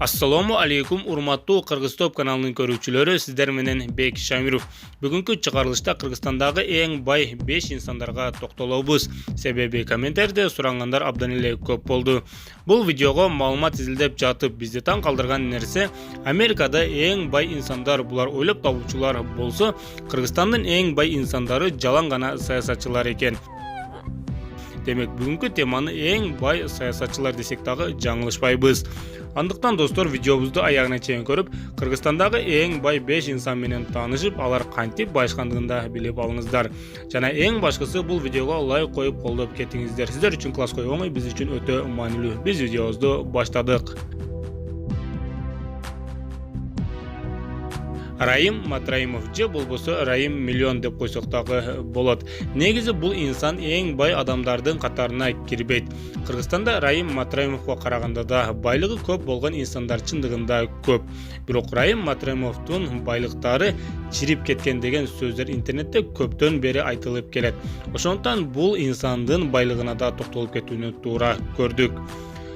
Assalamu alaikum urmatlı Kırgız Top kanalının görүүчүлөрү, sizler menen Bek Şamirov. Бүгүнкү чыгарылышта Кыргызстандагы эң бай 5 инсандарга токтолобуз. Себеби комментарийде сурангандар абдан эле көп болду. Бул видеого маалымат изилдеп жатып, бизди таң калтырган нерсе, Америкада эң бай инсандар булар ойлоп табуучулар болсо, Кыргызстандын эң бай инсандары жалаң гана саясатчылар экен. Демек, бүгүнкү теманы эң бай саясатчылар десек дагы жаңылышпайбыз. Андыктан достор, видеобузду аягына чейин көрүп, Кыргызстандагы эң бай 5 инсан менен таанышып, алар кантип байышкандыгын да билип алыңыздар. Жана эң башкысы, бул видеого лайк коюп колдоп кетиңиздер. Сиздер үчүн класской оңой, биз үчүн өтө маанилүү. Биз видеобузду баштадык. Раим Матраимов же болбосо Раим миллион деп койсок дагы болот. Негизи бул инсан эң бай адамдардын катарына кирбейт. Кыргызстанда Раим Матраимовго караганда да байлыгы көп болгон инсандар чындыгында көп. Бирок Раим Матраимовдун байлыктары чирип кеткен деген сөздөр интернетте көптөн бери айтылып келет. Ошондуктан бул инсандын байлыгына да токтолуп кетүүнү туура көрдүк.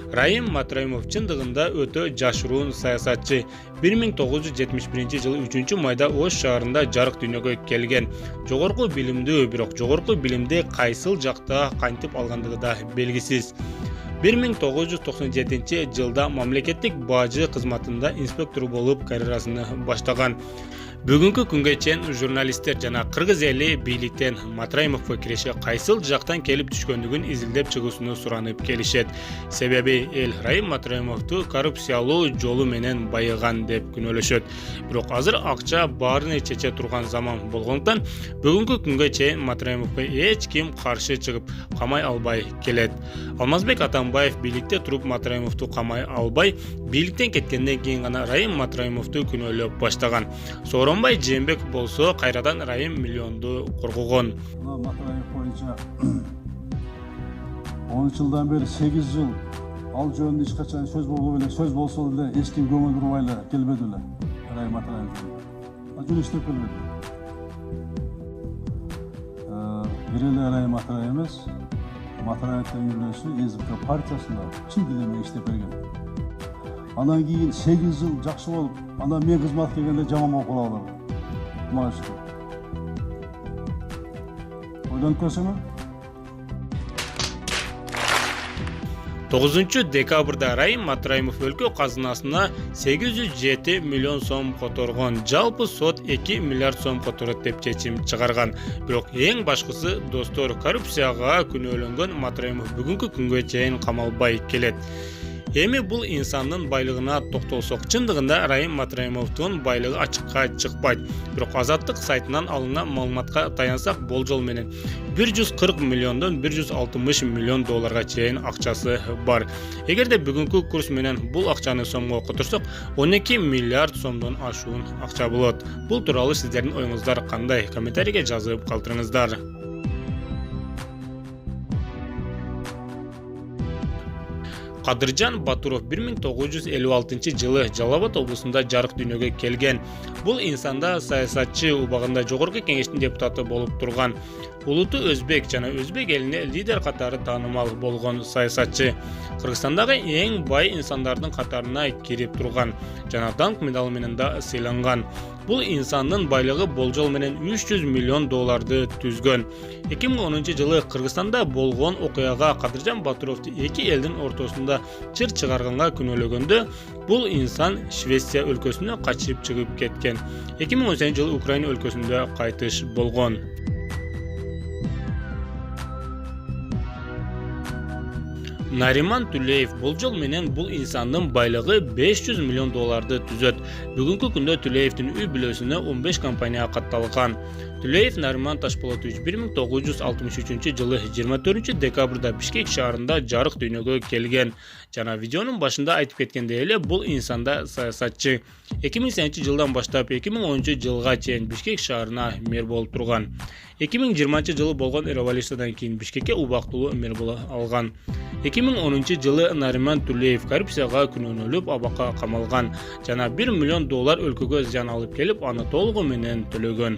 Раим Матраимов чындыгында өтө жашыруун саясатчы. 1971 жылы 3-майда Ош шаарында жарык дүйнөгө келген. Жогорку билимдүү, бирок жогорку билимди кайсыл жакта кантип алгандыгы да белгисиз. 1997 жылда мамлекеттик бажы кызматында инспектор болуп карьерасын баштаган. Бүгүнкү күнгө чейин журналисттер жана кыргыз эли бийликтен Матраимовго киреше кайсыл жактан келип түшкөндүгүн изилдеп чыгуусуну суранып келишет. Себеби эл Раим Матраимовду коррупциялуу жолу менен байыган деп күнөөлөшөт. Бирок азыр акча баарын чече турган заман болгондуктан бүгүнкү күнгө чейин Матраимовго эч ким каршы чыгып камай албай келет. Алмазбек Атамбаев бийликте туруп Матраимовду камай албай, бийликтен кеткенден кийин гана Раим Матраимовду күнөөлөп баштаган. Сооронбай Жээнбеков болсо кайрадан Раим миллионду коргогон. Матраимов боюнча 10 жылдан бери 8 жыл ал жөнүндө эч качан сөз болсо эле эч ким көңүл бурбай эле келбеди эле. Раим Матраимов жөн иштеп келбеди. Бир эле Раим Матраимов эмес, Матраимовдун мүнөзү СБК партиясында чын дилеме иштеп берген. Андан кийин 8 жыл жакшы болуп, андан мен кызмат келгенде жаман болуп кала алар. Мажбур. Ойлонуп көрсөңү? 9 декабрда Раим Матраимов өлкө казынасына 807 миллион сом которгон. Жалпы сот 2 миллиард сом которот деп чечим чыгарган. Бирок эң башкысы достор, коррупцияга күнөөлөнгөн Матраимов бүгүнкү күнгө чейин камалбай келет. Эми бул инсандын байлыгына токтолсок, чындыгында Раим Матраимовдун байлыгы ачыкка чыкпайт. Бирок Азаттык сайтынан алынган маалыматка таянсак, болжол менен 140 миллиондон 160 миллион долларга чейин акчасы бар. Эгерде бүгүнкү курс менен бул акчаны сомго которсок, 12 миллиард сомдон ашуун акча болот. Бул тууралуу сиздердин оюңуздар кандай? Комментарийге жазып калтырыңыздар. Кадыржан Батуров 1956 жылы Жалал Абад облусунда жарык дүйнөгө келген. Бул инсанда саясатчы, убагында жогорку кеңештин депутаты болуп турган. Улуту өзбек жана өзбек элине лидер катары таанымал болгон саясатчы. Кыргызстандагы эң бай инсандардын катарына кирип турган жана даңк медалы менен да сыйланган. Бул инсандын байлыгы болжол менен 300 миллион долларды түзгөн. 2010 жылы Кыргызстанда болгон окуяга Кадыржан Батуровду эки элдин ортосунда чыр чыгарганга күнөөлөгөндө, бул инсан Швеция өлкөсүнө качып чыгып кеткен. 2018 жылы Украина өлкөсүндө кайтыш болгон. Нариман Тулеев болжол менен бул инсандын байлыгы 500 миллион долларды түзөт. Бүгүнкү күндө Тулеевдин үй бүлөсүнө 15 компания катталган. Тулеев Нариман Ташполотович 1963 жылы 24 декабрда Бишкек шаарында жарык дүйнөгө келген. Жана видеонун башында айтып кеткендей эле, бул инсанда саясатчы. 2008 жылдан баштап 2010 жылга чейин Бишкек шаарына мэр болуп турган. 2020 жылы болгон революциядан кийин Бишкекке убактылуу мэр боло алган. 2010 жылы Нариман Тулеев коррупцияга күнөөлөнүп абакка камалган жана 1 миллион доллар өлкөгө зыян алып келип, аны толугу менен төлөгөн.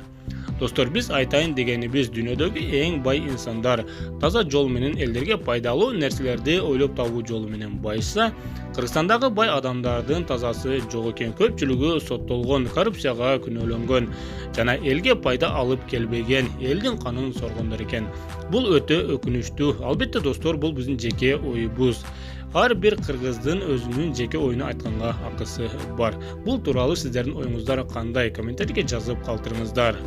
Dostlar, biz aytайын дегенибиз дүйнөдөгү эң бай инсандар таза жол менен элдерге пайдалуу нерселерди ойлоп табуу жолу менен байышса, Кыргызстандагы бай адамдардын тазасы жок экен. Көпчүлүгү соттолгон, коррупцияга күнөөлөнгөн жана элге пайда алып келбеген, элдин канын соргондор экен. Бул өтө өкүнүчтүү. Албетте достор, бул биздин жеке оюбуз. Ар бир кыргыздын өзүнүн жеке оюну айтканга акысы бар. Бул тууралуу сиздердин оюңуздар кандай? Комментарийге жазып калтырыңыздар.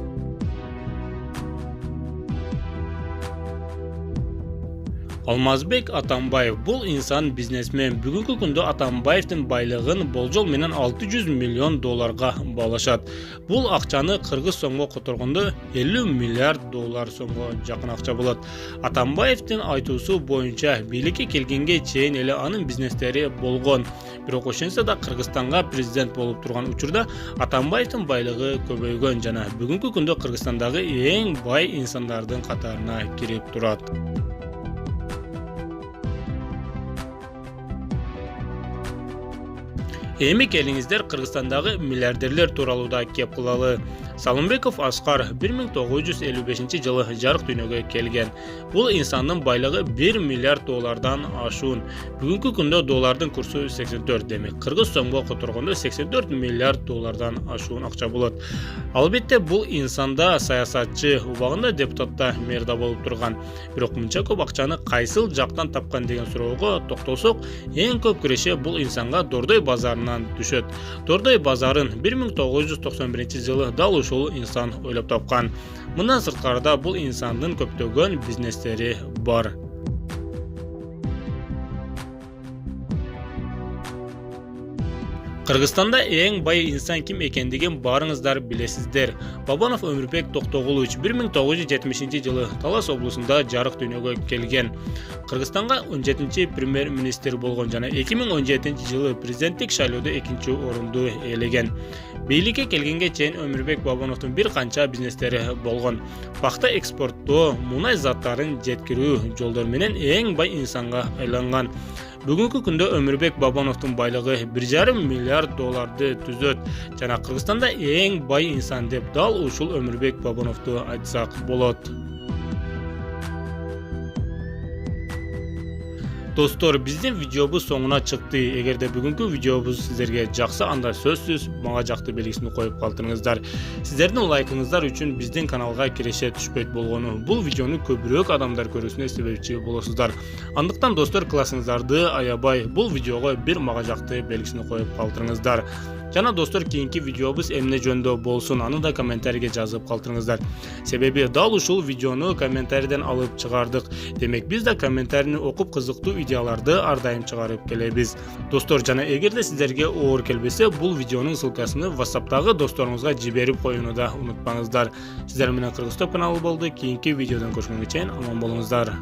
Алмазбек Атамбаев бул инсан бизнесмен. Бүгүнкү күндө Атамбаевдин байлыгын болжол менен 600 миллион долларга баалашат. Бул акчаны кыргыз сомго которгондо 50 миллиард доллар сомго жакын акча болот. Атамбаевдин айтуусу боюнча бийликке келгенге чейин эле анын бизнестери болгон. Бирок ошентсе да Кыргызстанга президент болуп турган учурда Атамбаевдин байлыгы көбөйгөн жана бүгүнкү күндө Кыргызстандагы эң бай инсандардын катарына кирип турат. Эми келиңиздер Кыргызстандагы миллиардерлер тууралуу да кеп кылалы. Салымбеков Аскар 1955 жылы жарык дүйнөгө келген. Бул инсандын байлыгы 1 миллиард доллардан ашуун. Бүгүнкү күндө доллардын курсу 84, демек кыргыз сомго которгондо 84 миллиард доллардан ашуун акча болот. Албетте бул инсанда саясатчы, убагында депутатта мэрда болуп турган. Бирок мынча көп акчаны кайсыл жактан тапкан деген суроого токтолсок, эң көп киреше бул инсанга Дордой базарынан түшөт. Дордой базарын 1991 жылы дал ушул инсан ойлоп тапкан. Мындан сырткарыда бул инсандын көптөгөн бизнестери бар. Кыргызстанда эң бай инсан ким экендигин барыңыздар билесиздер. Бабанов Өмүрбек Токтогулович 1970 жылы Талас облусунда жарык дүйнөгө келген. Кыргызстанга 17-чи премьер-министр болгон жана 2017 жылы президенттик шайлоодо 2-чи орунду ээлеген. Бийликке келгенге чейин Өмүрбек Бабановдун бир канча бизнестери болгон. Пахта экспорттоо, мунай заттарын жеткирүү жолдор менен эң бай инсанга айланган. Бүгүнкү күндө Өмүрбек Бабановдун байлыгы 1,5 миллиард долларды түзөт жана Кыргызстанда эң бай инсан деп дал ушул Өмүрбек Бабановду айтсак болот. Достор, биздин видеобуз соңуна чыкты. Эгерде бүгүнкү видеобуз сиздерге жакса, анда сөзсүз мага жакты белгисин коюп калтырыңыздар. Сиздердин лайкыңыздар үчүн биздин каналга киреше түшпөйт болгону, бул видеону көбүрөөк адамдар көрүүсүнө себепчи болосуздар. Андыктан достор, классыңыздарды аябай бул видеого бир мага жакты белгисин коюп калтырыңыздар. Жана достор, кийинки видеобуз эмне жөнүндө болсун, аны да комментарийге жазып калтырыңыздар. Себеби дал ушул видеону комментарийден алып чыгардык. Демек биз да комментарийни окуп кызыктуу видеолорду ар дайым чыгарып келебиз. Достор, жана эгерде сиздерге оор келбесе, бул видеонун ссылкасын WhatsApp'тагы досторуңузга жиберип коюуну да унутпаңыздар. Сиздер менен Кыргыз Топ каналы болду. Кийинки видеодон көрүшкөнгө чейин аман болуңуздар.